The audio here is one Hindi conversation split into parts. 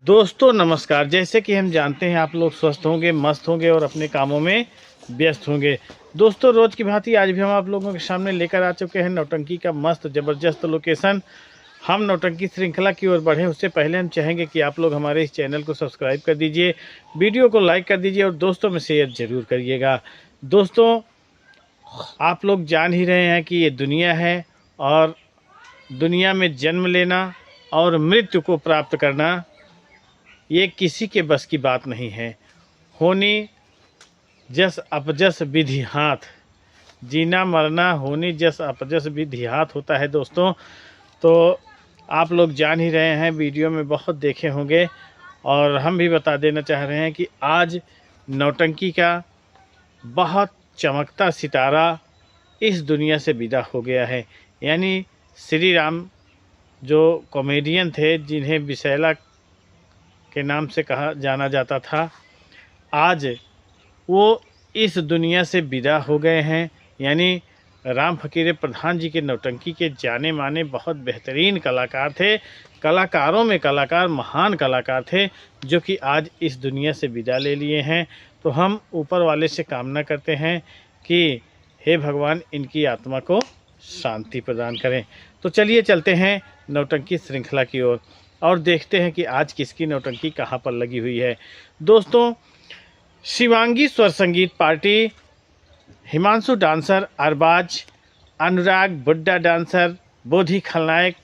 दोस्तों नमस्कार। जैसे कि हम जानते हैं आप लोग स्वस्थ होंगे, मस्त होंगे और अपने कामों में व्यस्त होंगे। दोस्तों रोज़ की भांति आज भी हम आप लोगों के सामने लेकर आ चुके हैं नौटंकी का मस्त ज़बरदस्त लोकेशन। हम नौटंकी श्रृंखला की ओर बढ़ें उससे पहले हम चाहेंगे कि आप लोग हमारे इस चैनल को सब्सक्राइब कर दीजिए, वीडियो को लाइक कर दीजिए और दोस्तों में शेयर ज़रूर करिएगा। दोस्तों आप लोग जान ही रहे हैं कि ये दुनिया है और दुनिया में जन्म लेना और मृत्यु को प्राप्त करना ये किसी के बस की बात नहीं है। होनी जस अपजस विधि हाथ, जीना मरना होनी जस अपजस विधि हाथ होता है। दोस्तों तो आप लोग जान ही रहे हैं, वीडियो में बहुत देखे होंगे और हम भी बता देना चाह रहे हैं कि आज नौटंकी का बहुत चमकता सितारा इस दुनिया से विदा हो गया है। यानी श्री राम जो कॉमेडियन थे, जिन्हें विशैला के नाम से कहा जाना जाता था, आज वो इस दुनिया से विदा हो गए हैं। यानी राम फकीर प्रधान जी के नौटंकी के जाने माने बहुत बेहतरीन कलाकार थे, कलाकारों में कलाकार, महान कलाकार थे, जो कि आज इस दुनिया से विदा ले लिए हैं। तो हम ऊपर वाले से कामना करते हैं कि हे भगवान इनकी आत्मा को शांति प्रदान करें। तो चलिए चलते हैं नौटंकी श्रृंखला की ओर और देखते हैं कि आज किसकी नौटंकी कहाँ पर लगी हुई है। दोस्तों शिवांगी स्वर संगीत पार्टी, हिमांशु डांसर अरबाज, अनुराग बुड्ढा डांसर, बोधी खलनायक,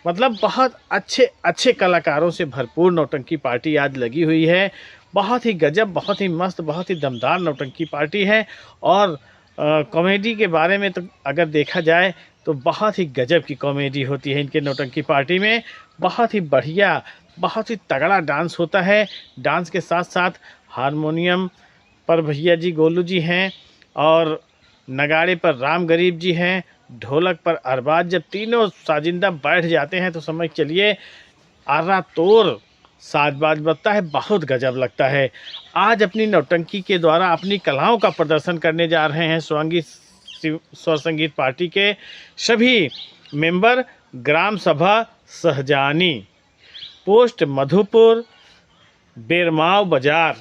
मतलब बहुत अच्छे अच्छे कलाकारों से भरपूर नौटंकी पार्टी आज लगी हुई है। बहुत ही गजब, बहुत ही मस्त, बहुत ही दमदार नौटंकी पार्टी है। और कॉमेडी के बारे में तो अगर देखा जाए तो बहुत ही गजब की कॉमेडी होती है इनके नौटंकी पार्टी में। बहुत ही बढ़िया, बहुत ही तगड़ा डांस होता है। डांस के साथ साथ हारमोनियम पर भैया जी गोलू जी हैं और नगाड़े पर राम गरीब जी हैं, ढोलक पर अरबाज। जब तीनों साजिंदा बैठ जाते हैं तो समझ चलिए आरा तोड़ साजबाज बजता है, बहुत गजब लगता है। आज अपनी नौटंकी के द्वारा अपनी कलाओं का प्रदर्शन करने जा रहे हैं शिवांगी स्वर संगीत पार्टी के सभी मेंबर। ग्राम सभा सहजानी, पोस्ट मधुपुर, बेरमाव बाजार,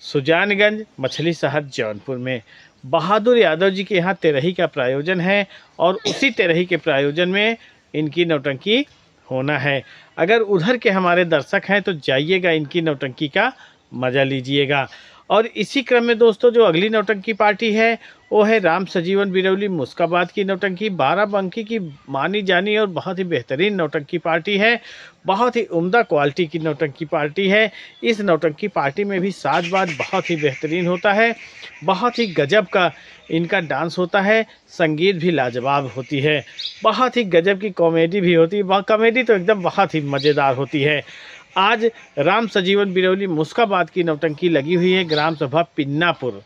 सुजानगंज, मछली शहर, जौनपुर में। बहादुर यादव जी के यहाँ तेरही का प्रायोजन है और उसी तेरही के प्रायोजन में इनकी नौटंकी होना है। अगर उधर के हमारे दर्शक हैं तो जाइएगा, इनकी नौटंकी का मज़ा लीजिएगा। और इसी क्रम में दोस्तों जो अगली नौटंकी पार्टी है वो है राम सजीवन बिरौली मुस्काबाद की नौटंकी। बाराबंकी की मानी जानी और बहुत ही बेहतरीन नौटंकी पार्टी है, बहुत ही उम्दा क्वालिटी की नौटंकी पार्टी है। इस नौटंकी पार्टी में भी साजबाज बहुत ही बेहतरीन होता है, बहुत ही गजब का इनका डांस होता है, संगीत भी लाजवाब होती है, बहुत ही गजब की कॉमेडी भी होती है। कॉमेडी तो एकदम बहुत ही मज़ेदार होती है। आज राम सजीवन बिरौली मुस्काबाद की नौटंकी लगी हुई है ग्राम सभा पिन्नापुर,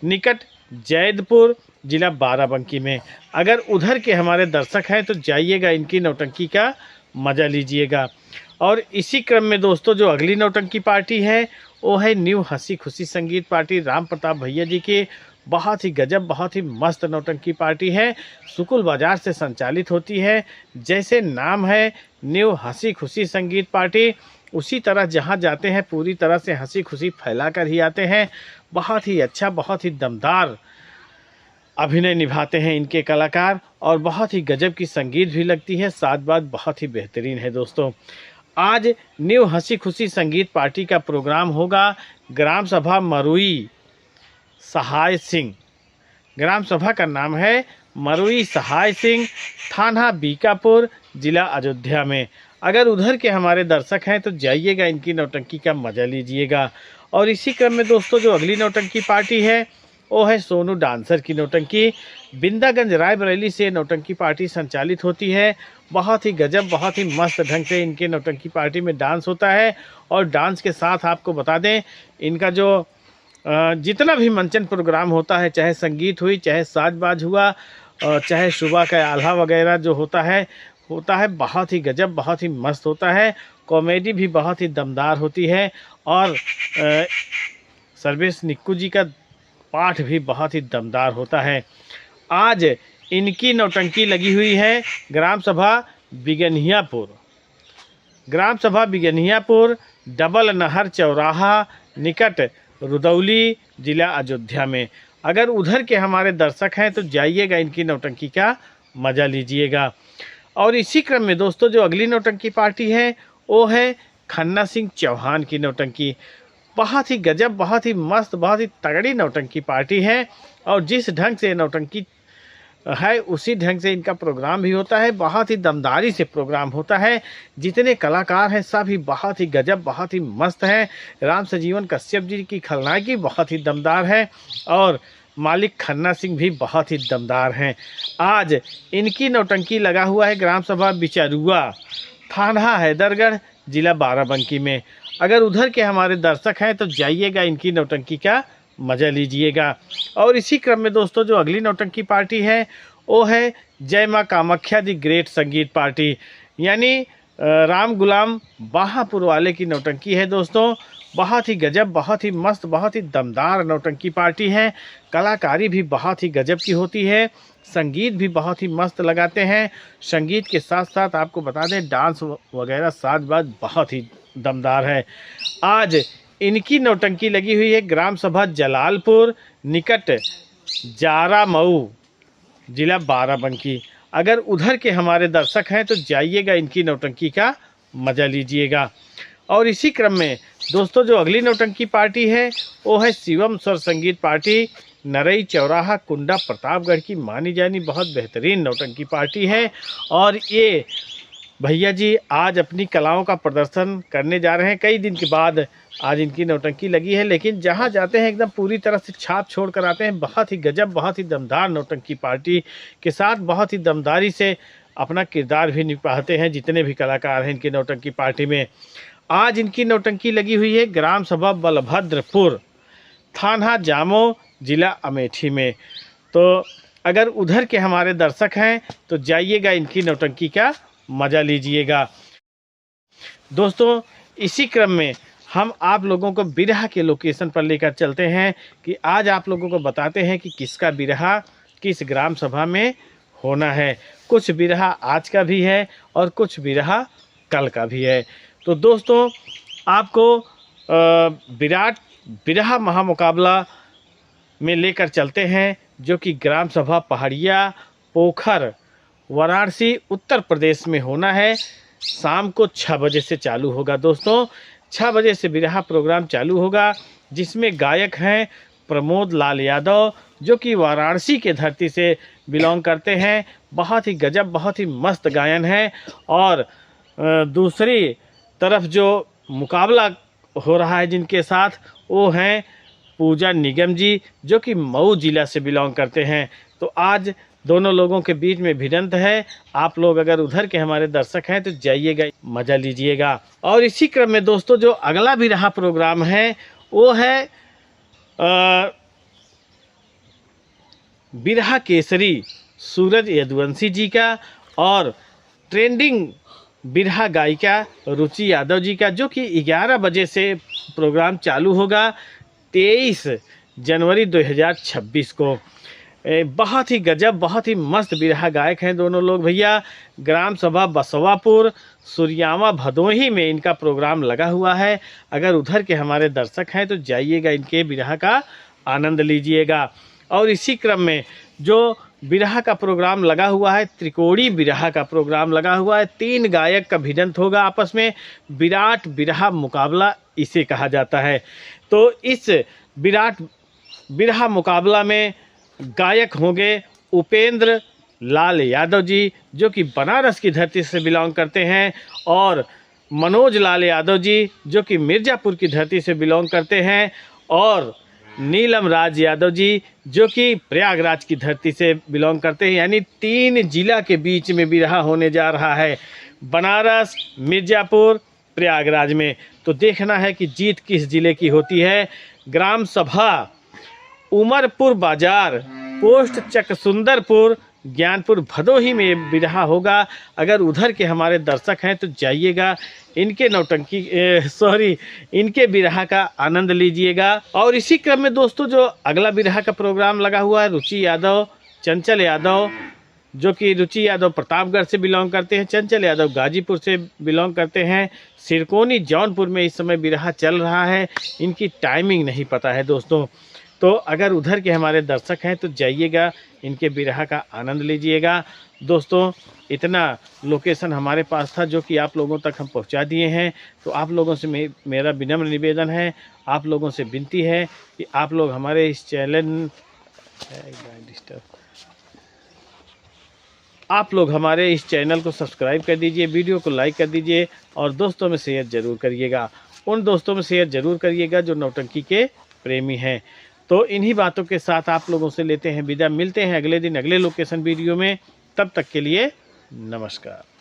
निकट जैदपुर, जिला बाराबंकी में। अगर उधर के हमारे दर्शक हैं तो जाइएगा, इनकी नौटंकी का मज़ा लीजिएगा। और इसी क्रम में दोस्तों जो अगली नौटंकी पार्टी है वो है न्यू हंसी खुशी संगीत पार्टी, राम प्रताप भैया जी की। बहुत ही गजब, बहुत ही मस्त नौटंकी पार्टी है, सुकुल बाज़ार से संचालित होती है। जैसे नाम है न्यू हंसी खुशी संगीत पार्टी, उसी तरह जहाँ जाते हैं पूरी तरह से हंसी खुशी फैला कर ही आते हैं। बहुत ही अच्छा, बहुत ही दमदार अभिनय निभाते हैं इनके कलाकार और बहुत ही गजब की संगीत भी लगती है, साथ बात बहुत ही बेहतरीन है। दोस्तों आज न्यू हंसी खुशी संगीत पार्टी का प्रोग्राम होगा ग्राम सभा मरुई सहाय सिंह। ग्राम सभा का नाम है मरुई सहाय सिंह, थाना बीकापुर, जिला अयोध्या में। अगर उधर के हमारे दर्शक हैं तो जाइएगा, इनकी नौटंकी का मज़ा लीजिएगा। और इसी क्रम में दोस्तों जो अगली नौटंकी पार्टी है वो है सोनू डांसर की नौटंकी। बिंदागंज रायबरेली से नौटंकी पार्टी संचालित होती है। बहुत ही गजब, बहुत ही मस्त ढंग से इनके नौटंकी पार्टी में डांस होता है। और डांस के साथ आपको बता दें इनका जो जितना भी मंचन प्रोग्राम होता है, चाहे संगीत हुई, चाहे साजबाज हुआ, चाहे सुबह का आल्हा वगैरह जो होता है बहुत ही गजब, बहुत ही मस्त होता है। कॉमेडी भी बहुत ही दमदार होती है और सर्वेश निक्कू जी का पाठ भी बहुत ही दमदार होता है। आज इनकी नौटंकी लगी हुई है ग्राम सभा बिगनियापुर, ग्राम सभा बिगनियापुर, डबल नहर चौराहा निकट रुदौली, जिला अयोध्या में। अगर उधर के हमारे दर्शक हैं तो जाइएगा, इनकी नौटंकी का मज़ा लीजिएगा। और इसी क्रम में दोस्तों जो अगली नौटंकी पार्टी है वो है खन्ना सिंह चौहान की नौटंकी। बहुत ही गजब, बहुत ही मस्त, बहुत ही तगड़ी नौटंकी पार्टी है। और जिस ढंग से नौटंकी है उसी ढंग से इनका प्रोग्राम भी होता है। बहुत ही दमदारी से प्रोग्राम होता है। जितने कलाकार हैं सब ही बहुत ही गजब, बहुत ही मस्त हैं। राम संजीवन कश्यप जी की खलनायकी बहुत ही दमदार है और मालिक खन्ना सिंह भी बहुत ही दमदार हैं। आज इनकी नौटंकी लगा हुआ है ग्राम सभा बिचरुआ, थाना हैदरगढ़, जिला बाराबंकी में। अगर उधर के हमारे दर्शक हैं तो जाइएगा, इनकी नौटंकी का मज़ा लीजिएगा। और इसी क्रम में दोस्तों जो अगली नौटंकी पार्टी है वो है जय माँ कामाख्या दी ग्रेट संगीत पार्टी, यानी राम गुलाम बाहापुर वाले की नौटंकी है दोस्तों। बहुत ही गजब, बहुत ही मस्त, बहुत ही दमदार नौटंकी पार्टी है। कलाकारी भी बहुत ही गजब की होती है, संगीत भी बहुत ही मस्त लगाते हैं। संगीत के साथ साथ आपको बता दें डांस वगैरह साज बाज बहुत ही दमदार है। आज इनकी नौटंकी लगी हुई है ग्राम सभा जलालपुर निकट जारा मऊ, जिला बाराबंकी। अगर उधर के हमारे दर्शक हैं तो जाइएगा, इनकी नौटंकी का मज़ा लीजिएगा। और इसी क्रम में दोस्तों जो अगली नौटंकी पार्टी है वो है शिवम स्वर संगीत पार्टी, नरई चौराहा, कुंडा, प्रतापगढ़ की मानी जानी बहुत बेहतरीन नौटंकी पार्टी है। और ये भैया जी आज अपनी कलाओं का प्रदर्शन करने जा रहे हैं। कई दिन के बाद आज इनकी नौटंकी लगी है, लेकिन जहां जाते हैं एकदम पूरी तरह से छाप छोड़ कर आते हैं। बहुत ही गजब, बहुत ही दमदार नौटंकी पार्टी के साथ बहुत ही दमदारी से अपना किरदार भी निभाते हैं जितने भी कलाकार हैं इनकी नौटंकी पार्टी में। आज इनकी नौटंकी लगी हुई है ग्राम सभा बलभद्रपुर, थाना जामो, जिला अमेठी में। तो अगर उधर के हमारे दर्शक हैं तो जाइएगा, इनकी नौटंकी का मज़ा लीजिएगा। दोस्तों इसी क्रम में हम आप लोगों को बिरहा के लोकेशन पर लेकर चलते हैं कि आज आप लोगों को बताते हैं कि किसका बिरहा किस ग्राम सभा में होना है। कुछ बिरहा आज का भी है और कुछ बिरहा कल का भी है। तो दोस्तों आपको विराट बिरहा महामुकाबला में लेकर चलते हैं जो कि ग्राम सभा पहाड़िया पोखर, वाराणसी, उत्तर प्रदेश में होना है। शाम को 6 बजे से चालू होगा दोस्तों। 6 बजे से बिरहा प्रोग्राम चालू होगा, जिसमें गायक हैं प्रमोद लाल यादव जो कि वाराणसी के धरती से बिलोंग करते हैं। बहुत ही गजब, बहुत ही मस्त गायन है। और दूसरी तरफ जो मुकाबला हो रहा है जिनके साथ वो हैं पूजा निगम जी जो कि मऊ जिला से बिलोंग करते हैं। तो आज दोनों लोगों के बीच में भिड़ंत है। आप लोग अगर उधर के हमारे दर्शक हैं तो जाइएगा, मज़ा लीजिएगा। और इसी क्रम में दोस्तों जो अगला बिरहा प्रोग्राम है वो है बिरहा केसरी सूरज यदुवंशी जी का और ट्रेंडिंग बिरहा गायिका रुचि यादव जी का, जो कि 11 बजे से प्रोग्राम चालू होगा 23 जनवरी 2026 को। बहुत ही गजब, बहुत ही मस्त बिरहा गायक हैं दोनों लोग भैया। ग्राम सभा बसवापुर, सुरियामा, भदोही में इनका प्रोग्राम लगा हुआ है। अगर उधर के हमारे दर्शक हैं तो जाइएगा, इनके बिरहा का आनंद लीजिएगा। और इसी क्रम में जो बिरहा का प्रोग्राम लगा हुआ है, त्रिकोणी बिरहा का प्रोग्राम लगा हुआ है। 3 गायक का भिड़ंत होगा आपस में, विराट बिरहा मुकाबला इसे कहा जाता है। तो इस विराट बिरहा मुकाबला में गायक होंगे उपेंद्र लाल यादव जी जो कि बनारस की धरती से बिलोंग करते हैं, और मनोज लाल यादव जी जो कि मिर्ज़ापुर की धरती से बिलोंग करते हैं, और नीलम राज यादव जी जो कि प्रयागराज की धरती से बिलोंग करते हैं। यानी 3 जिला के बीच में बिरहा होने जा रहा है, बनारस, मिर्ज़ापुर, प्रयागराज में। तो देखना है कि जीत किस ज़िले की होती है। ग्राम सभा उमरपुर बाजार, पोस्ट चकसुंदरपुर, ज्ञानपुर, भदोही में बिरहा होगा। अगर उधर के हमारे दर्शक हैं तो जाइएगा, इनके इनके बिरहा का आनंद लीजिएगा। और इसी क्रम में दोस्तों जो अगला बिरहा का प्रोग्राम लगा हुआ है रुचि यादव, चंचल यादव, जो कि रुचि यादव प्रतापगढ़ से बिलोंग करते हैं, चंचल यादव गाजीपुर से बिलोंग करते हैं, सिरकोनी जौनपुर में इस समय बिरहा चल रहा है। इनकी टाइमिंग नहीं पता है दोस्तों, तो अगर उधर के हमारे दर्शक हैं तो जाइएगा, इनके बिरहा का आनंद लीजिएगा। दोस्तों इतना लोकेशन हमारे पास था जो कि आप लोगों तक हम पहुंचा दिए हैं। तो आप लोगों से मेरा विनम्र निवेदन है, आप लोगों से विनती है कि आप लोग हमारे इस चैनल को सब्सक्राइब कर दीजिए, वीडियो को लाइक कर दीजिए और दोस्तों में शेयर ज़रूर करिएगा। उन दोस्तों में शेयर ज़रूर करिएगा जो नौटंकी के प्रेमी हैं। तो इन्हीं बातों के साथ आप लोगों से लेते हैं विदा, मिलते हैं अगले दिन अगले लोकेशन वीडियो में। तब तक के लिए नमस्कार।